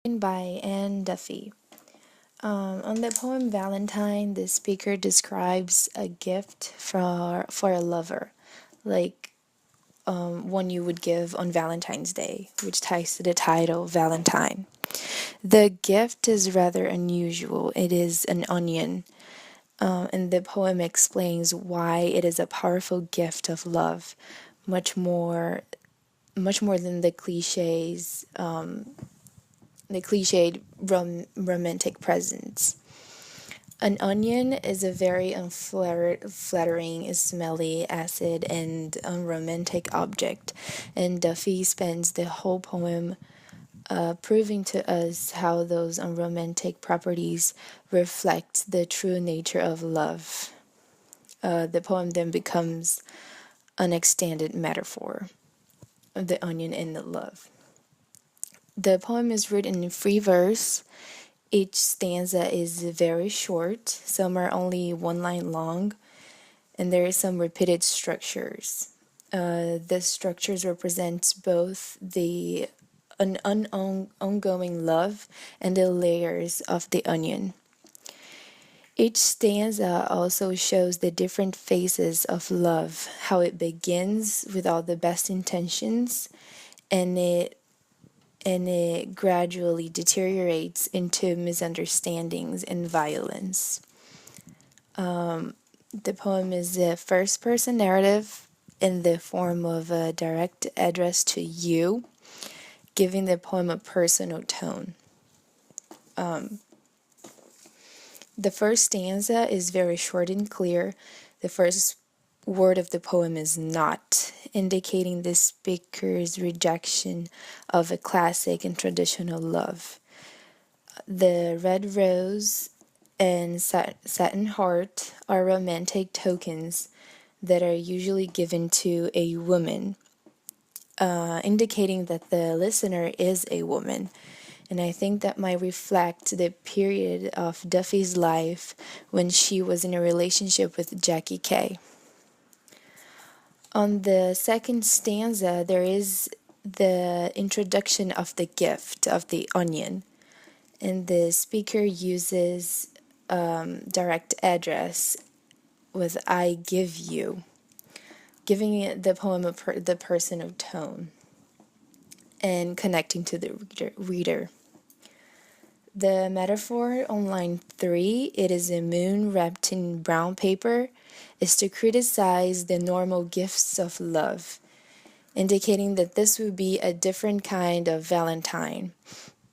by Anne Duffy. On the poem Valentine, the speaker describes a gift for a lover, like one you would give on Valentine's Day, which ties to the title Valentine. The gift is rather unusual. It is an onion, and the poem explains why it is a powerful gift of love, much more, much more than the cliched romantic presents. An onion is a very unflattering, smelly, acid, and unromantic object, and Duffy spends the whole poem proving to us how those unromantic properties reflect the true nature of love. The poem then becomes an extended metaphor of the onion and the love. The poem is written in free verse. Each stanza is very short, some are only one line long, and there is some repeated structures. The structures represent both an ongoing love and the layers of the onion. Each stanza also shows the different phases of love, how it begins with all the best intentions, and it gradually deteriorates into misunderstandings and violence. The poem is a first person narrative in the form of a direct address to you, giving the poem a personal tone. The first stanza is very short and clear. The first word of the poem is not, indicating the speaker's rejection of a classic and traditional love. The red rose and satin heart are romantic tokens that are usually given to a woman, indicating that the listener is a woman. And I think that might reflect the period of Duffy's life when she was in a relationship with Jackie Kay. On the second stanza, there is the introduction of the gift of the onion, and the speaker uses direct address with I give you, giving the poem the personal tone and connecting to the reader. The metaphor on line 3, it is a moon wrapped in brown paper, is to criticize the normal gifts of love, indicating that this would be a different kind of Valentine.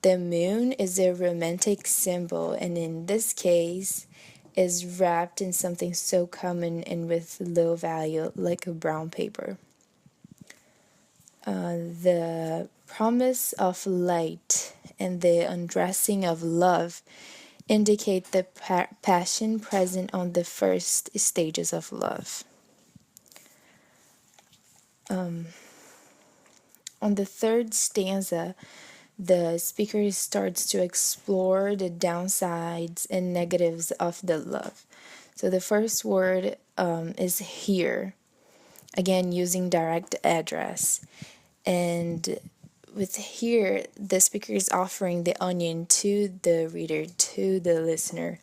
The moon is a romantic symbol, and in this case, is wrapped in something so common and with low value like a brown paper. The promise of light and the undressing of love indicate the passion present on the first stages of love. On the third stanza, the speaker starts to explore the downsides and negatives of the love. So the first word is here, again using direct address. And with here, the speaker is offering the onion to the reader, to the listener.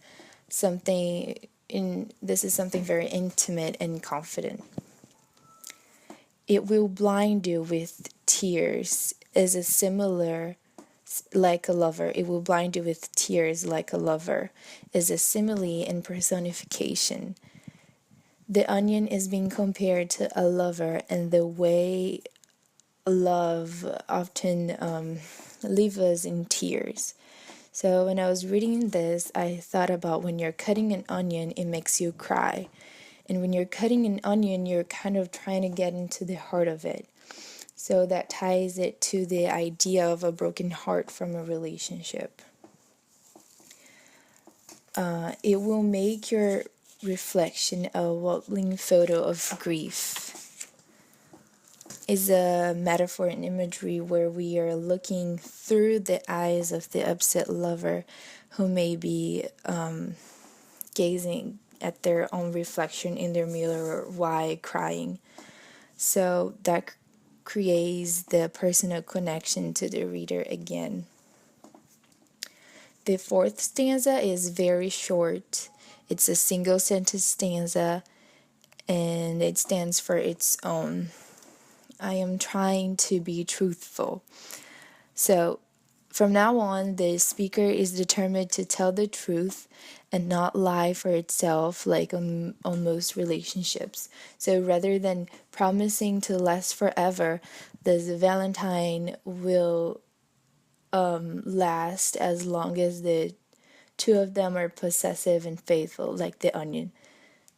This is something very intimate and confident. It will blind you with tears is a similar like a lover. It will blind you with tears like a lover is a simile and personification. The onion is being compared to a lover, and the way love often leaves us in tears. So when I was reading this, I thought about when you're cutting an onion, it makes you cry. And when you're cutting an onion, you're kind of trying to get into the heart of it. So that ties it to the idea of a broken heart from a relationship. It will make your reflection a wobbling photo of grief. Is a metaphor and imagery where we are looking through the eyes of the upset lover who may be gazing at their own reflection in their mirror while crying. So that creates the personal connection to the reader again. The fourth stanza is very short. It's a single sentence stanza and it stands for its own. I am trying to be truthful. So, from now on, the speaker is determined to tell the truth and not lie for itself, like on most relationships. So, rather than promising to last forever, the Valentine will last as long as the two of them are possessive and faithful, like the onion.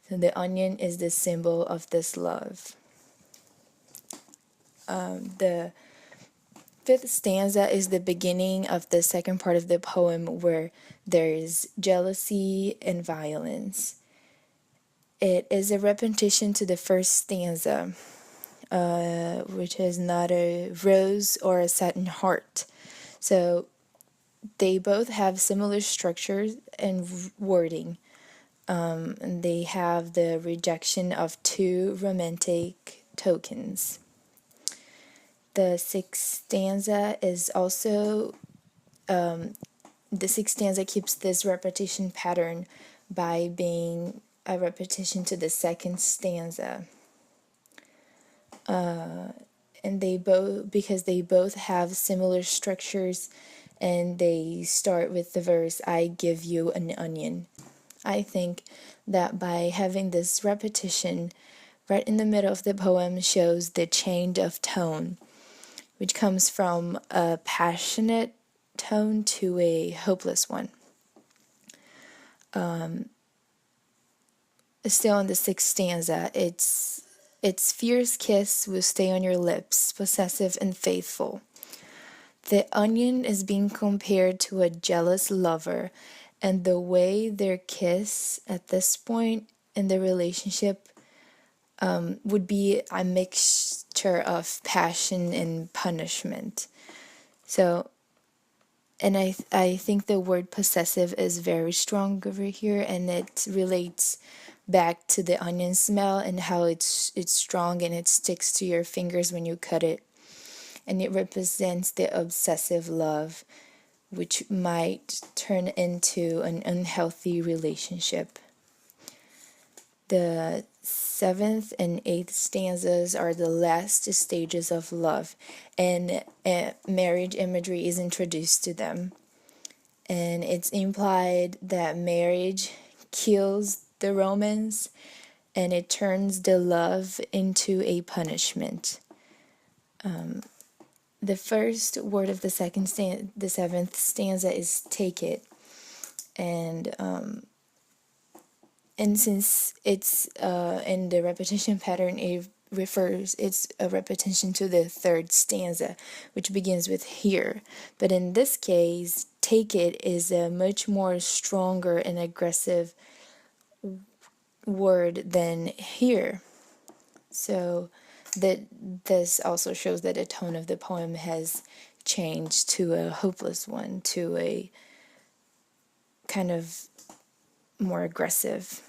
So, the onion is the symbol of this love. The fifth stanza is the beginning of the second part of the poem where there is jealousy and violence. It is a repetition to the first stanza, which is not a rose or a satin heart. So they both have similar structures and wording. And they have the rejection of two romantic tokens. The sixth stanza is also, the sixth stanza keeps this repetition pattern by being a repetition to the second stanza. And because they both have similar structures and they start with the verse, I give you an onion. I think that by having this repetition right in the middle of the poem shows the change of tone, which comes from a passionate tone to a hopeless one. Still in the sixth stanza, its fierce kiss will stay on your lips, possessive and faithful. The onion is being compared to a jealous lover, and the way their kiss at this point in the relationship would be a mixture of passion and punishment. So, and I think the word possessive is very strong over here, and it relates back to the onion smell and how it's strong and it sticks to your fingers when you cut it. And it represents the obsessive love, which might turn into an unhealthy relationship. The seventh and eighth stanzas are the last stages of love, and marriage imagery is introduced to them. And it's implied that marriage kills the romance and it turns the love into a punishment. The first word of the seventh stanza is take it, and since it's in the repetition pattern, it's a repetition to the third stanza, which begins with here. But in this case, take it is a much more stronger and aggressive word than here. So this also shows that the tone of the poem has changed to a hopeless one, to a kind of more aggressive.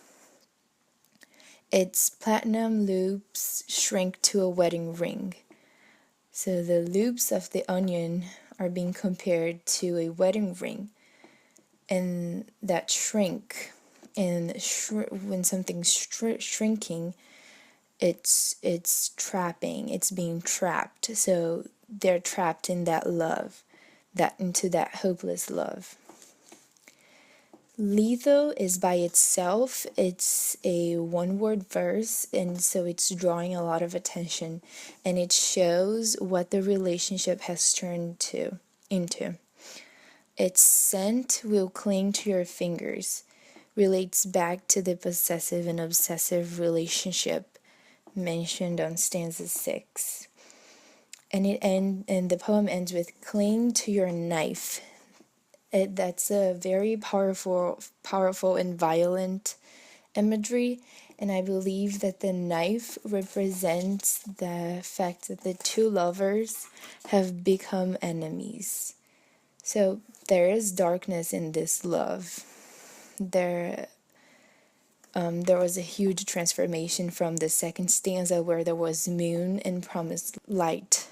Its platinum loops shrink to a wedding ring. So the loops of the onion are being compared to a wedding ring, and that shrink. And when something's shrinking, it's trapping. It's being trapped. So they're trapped in that love, into that hopeless love. Lethal is by itself. It's a one-word verse, and so it's drawing a lot of attention, and it shows what the relationship has turned into. Its scent will cling to your fingers, relates back to the possessive and obsessive relationship mentioned on stanza 6. And the poem ends with cling to your knife. That's a very powerful and violent imagery, and I believe that the knife represents the fact that the two lovers have become enemies. So there is darkness in this love. There was a huge transformation from the second stanza where there was moon and promised light